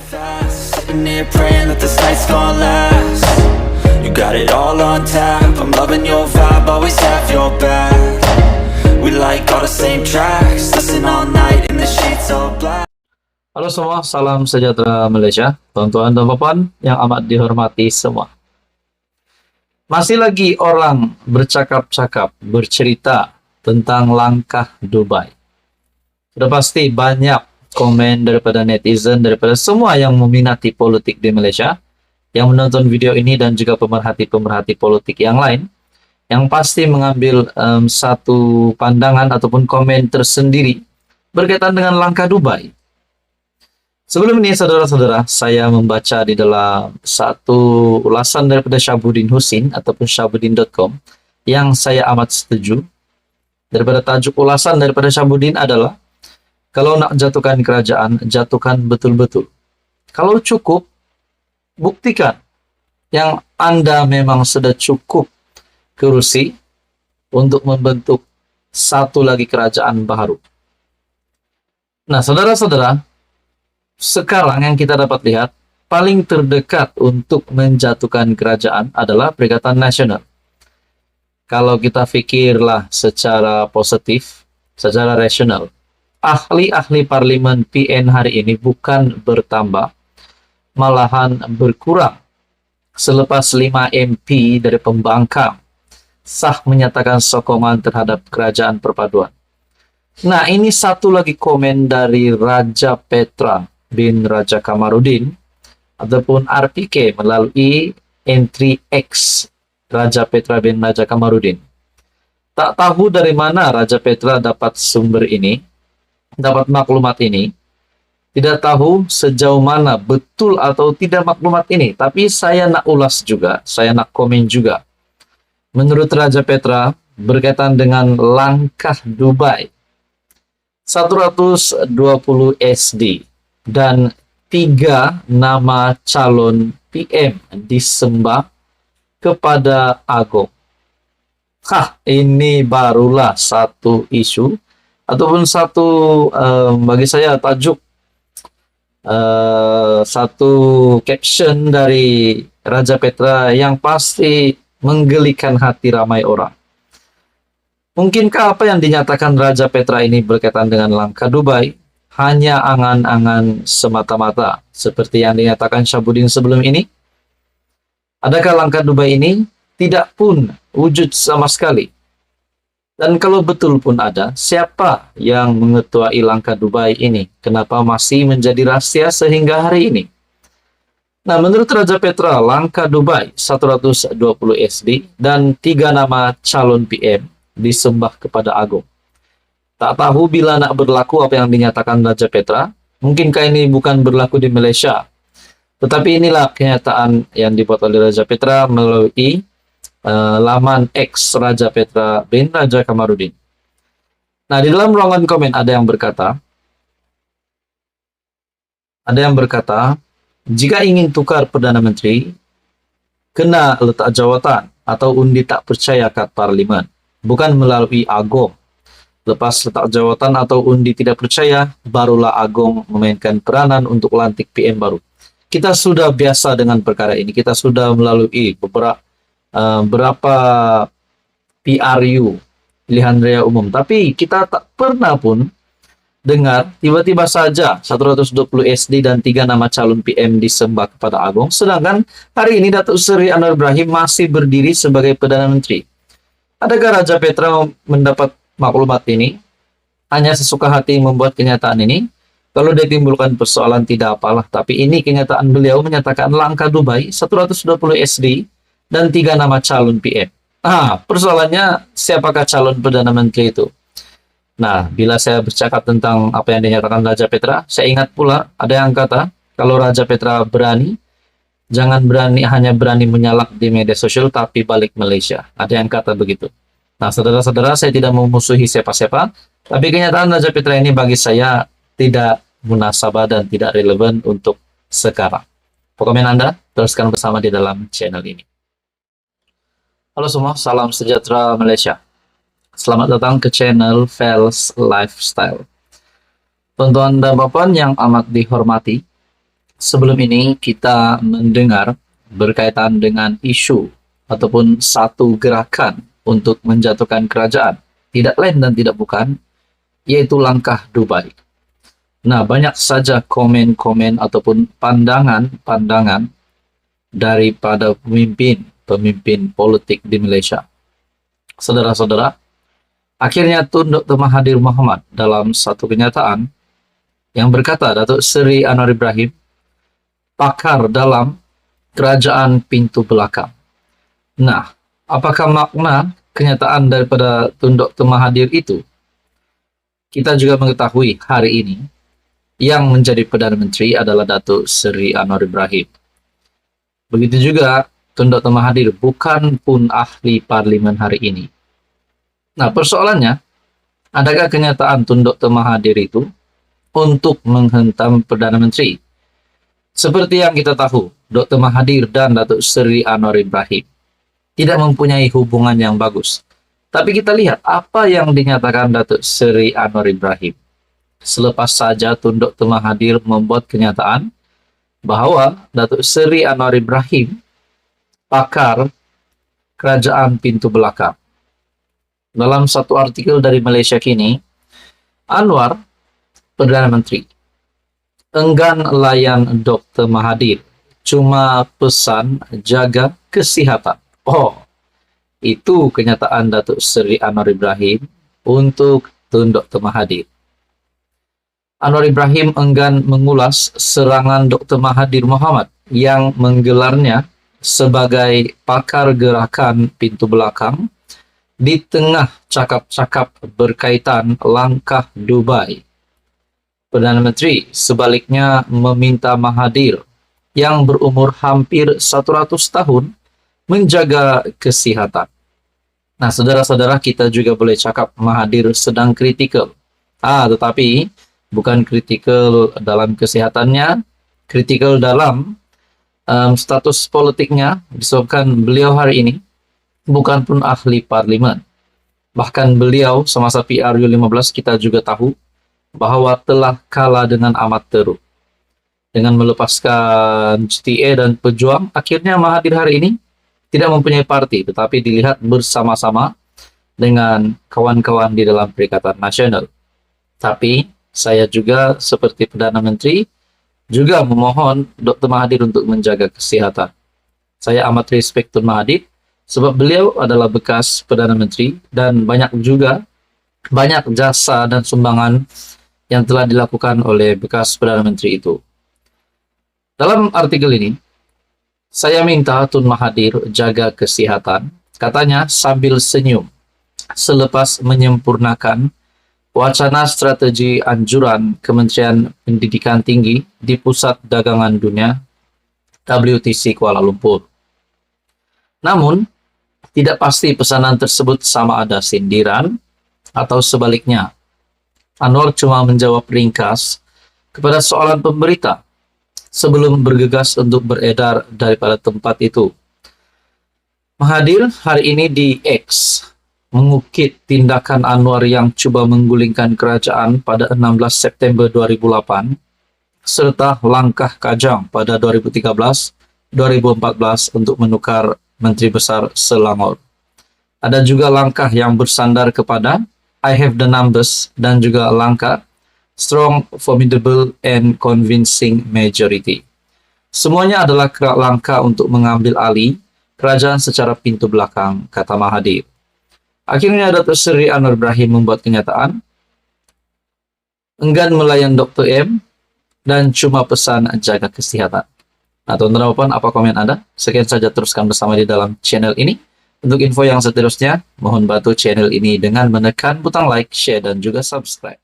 fast, sitting here praying that this night's gonna last. You got it all on tap, I'm loving your vibe, always have your back. We like all the same tracks, listen all night in the sheets all black. Halo semua, salam sejahtera Malaysia, tuan-tuan dan puan yang amat dihormati semua. Masih lagi orang bercakap-cakap, bercerita tentang langkah Dubai. Sudah pasti banyak komen daripada netizen, daripada semua yang meminati politik di Malaysia, yang menonton video ini dan juga pemerhati-pemerhati politik yang lain, yang pasti mengambil satu pandangan ataupun komen tersendiri berkaitan dengan langkah Dubai. Sebelum ini, saudara-saudara, saya membaca di dalam satu ulasan daripada Syahabuddin Husin ataupun syahabuddin.com yang saya amat setuju. Daripada tajuk ulasan daripada Syahabuddin adalah, kalau nak jatuhkan kerajaan, jatuhkan betul-betul. Kalau cukup, buktikan yang Anda memang sudah cukup kerusi untuk membentuk satu lagi kerajaan baru. Nah, saudara-saudara, sekarang yang kita dapat lihat, paling terdekat untuk menjatuhkan kerajaan adalah Perikatan Nasional. Kalau kita fikirlah secara positif, secara rasional, ahli-ahli parlimen PN hari ini bukan bertambah, malahan berkurang. Selepas 5 MP dari pembangkang sah menyatakan sokongan terhadap kerajaan perpaduan. Nah, ini satu lagi komen dari Raja Petra bin Raja Kamarudin ataupun RPK melalui entry X Raja Petra bin Raja Kamarudin. Tak tahu dari mana Raja Petra dapat sumber ini, dapat maklumat ini. Tidak tahu sejauh mana betul atau tidak maklumat ini, tapi saya nak ulas juga, saya nak komen juga. Menurut Raja Petra, berkaitan dengan langkah Dubai, 120 SD dan 3 nama calon PM disembah kepada Agong. Ini barulah satu isu ataupun satu bagi saya tajuk, satu caption dari Raja Petra yang pasti menggelikan hati ramai orang. Mungkinkah apa yang dinyatakan Raja Petra ini berkaitan dengan langkah Dubai hanya angan-angan semata-mata seperti yang dinyatakan Syahabuddin sebelum ini? Adakah langkah Dubai ini tidak pun wujud sama sekali? Dan kalau betul pun ada, siapa yang mengetuai langkah Dubai ini? Kenapa masih menjadi rahasia sehingga hari ini? Nah, menurut Raja Petra, langkah Dubai 120 SD dan 3 nama calon PM disembah kepada Agong. Tak tahu bila nak berlaku apa yang dinyatakan Raja Petra. Mungkinkah ini bukan berlaku di Malaysia? Tetapi inilah kenyataan yang dibuat oleh Raja Petra melalui laman X Raja Petra bin Raja Kamarudin. Nah, di dalam ruangan komen ada yang berkata, jika ingin tukar Perdana Menteri, kena letak jawatan atau undi tak percaya kat Parlimen, bukan melalui Agong. Lepas letak jawatan atau undi tidak percaya, barulah Agong memainkan peranan untuk lantik PM baru. Kita sudah biasa dengan perkara ini. Kita sudah melalui berapa PRU, pilihan raya umum. Tapi kita tak pernah pun dengar tiba-tiba saja 120 SD dan 3 nama calon PM disembah kepada Agong. Sedangkan hari ini Datuk Seri Anwar Ibrahim masih berdiri sebagai Perdana Menteri. Adakah Raja Petra mendapat maklumat ini? Hanya sesuka hati membuat kenyataan ini? Kalau dia timbulkan persoalan tidak apalah. Tapi ini kenyataan beliau menyatakan langkah Dubai 120 SD dan 3 nama calon PM. Persoalannya siapakah calon Perdana Menteri itu? Nah, bila saya bercakap tentang apa yang dinyatakan Raja Petra, saya ingat pula ada yang kata, kalau Raja Petra berani, jangan hanya berani menyalak di media sosial, tapi balik Malaysia. Ada yang kata begitu. Nah, saudara-saudara, saya tidak memusuhi siapa-siapa, tapi kenyataan Raja Petra ini bagi saya tidak munasabah dan tidak relevan untuk sekarang. Komen Anda, teruskan bersama di dalam channel ini. Halo semua, salam sejahtera Malaysia. Selamat datang ke channel Fels Lifestyle. Tuan-tuan dan puan yang amat dihormati, sebelum ini kita mendengar berkaitan dengan isu ataupun satu gerakan untuk menjatuhkan kerajaan, tidak lain dan tidak bukan, yaitu langkah Dubai. Nah, banyak saja komen-komen ataupun pandangan-pandangan daripada pemimpin politik di Malaysia. Saudara-saudara, akhirnya Tun Dr. Mahathir Mohamad dalam satu kenyataan yang berkata Datuk Seri Anwar Ibrahim pakar dalam kerajaan pintu belakang. Nah, apakah makna kenyataan daripada Tun Dr. Mahathir itu? Kita juga mengetahui hari ini yang menjadi Perdana Menteri adalah Datuk Seri Anwar Ibrahim. Begitu juga Tun Dr. Mahathir bukan pun ahli parlimen hari ini. Nah, persoalannya, adakah kenyataan Tun Dr. Mahathir itu untuk menghentam Perdana Menteri? Seperti yang kita tahu, Dr. Mahathir dan Datuk Seri Anwar Ibrahim tidak mempunyai hubungan yang bagus. Tapi kita lihat apa yang dinyatakan Datuk Seri Anwar Ibrahim. Selepas saja Tun Dr. Mahathir membuat kenyataan bahwa Datuk Seri Anwar Ibrahim pakar kerajaan pintu belakang. Dalam satu artikel dari Malaysia Kini, Anwar, Perdana Menteri, enggan layan Dr. Mahathir, cuma pesan jaga kesihatan. Oh, itu kenyataan Datuk Seri Anwar Ibrahim untuk Tun Dr. Mahathir. Anwar Ibrahim enggan mengulas serangan Dr. Mahathir Mohamad yang menggelarnya sebagai pakar gerakan pintu belakang di tengah cakap-cakap berkaitan langkah Dubai. Perdana Menteri sebaliknya meminta Mahathir yang berumur hampir 100 tahun menjaga kesihatan. Nah, saudara-saudara, kita juga boleh cakap Mahathir sedang kritikal. Tetapi bukan kritikal dalam kesehatannya, kritikal dalam status politiknya, disebabkan beliau hari ini bukan pun ahli parlimen. Bahkan beliau semasa PRU15 kita juga tahu bahwa telah kalah dengan amat teruk. Dengan melepaskan GTA dan Pejuang, akhirnya Mahathir hari ini tidak mempunyai parti, tetapi dilihat bersama-sama dengan kawan-kawan di dalam Perikatan Nasional. Tapi saya juga seperti Perdana Menteri juga memohon Dr. Mahathir untuk menjaga kesihatan. Saya amat respect Tun Mahathir sebab beliau adalah bekas Perdana Menteri dan banyak jasa dan sumbangan yang telah dilakukan oleh bekas Perdana Menteri itu. Dalam artikel ini, saya minta Tun Mahathir jaga kesihatan, katanya sambil senyum, selepas menyempurnakan wacana strategi anjuran Kementerian Pendidikan Tinggi di Pusat Dagangan Dunia WTC Kuala Lumpur. Namun, tidak pasti pesanan tersebut sama ada sindiran atau sebaliknya. Anwar cuma menjawab ringkas kepada soalan pemberita sebelum bergegas untuk beredar daripada tempat itu. Mahathir hari ini di X mengukit tindakan Anwar yang cuba menggulingkan kerajaan pada 16 September 2008 serta langkah Kajang pada 2013-2014 untuk menukar Menteri Besar Selangor. Ada juga langkah yang bersandar kepada I have the numbers dan juga langkah strong, formidable, and convincing majority. Semuanya adalah langkah untuk mengambil alih kerajaan secara pintu belakang, kata Mahathir. Akhirnya Dr. Seri Anwar Ibrahim membuat kenyataan, enggan melayan Dr. M, dan cuma pesan jaga kesihatan. Nah, teman-teman, apa komen Anda? Sekian saja, teruskan bersama di dalam channel ini. Untuk info yang seterusnya, mohon bantu channel ini dengan menekan butang like, share, dan juga subscribe.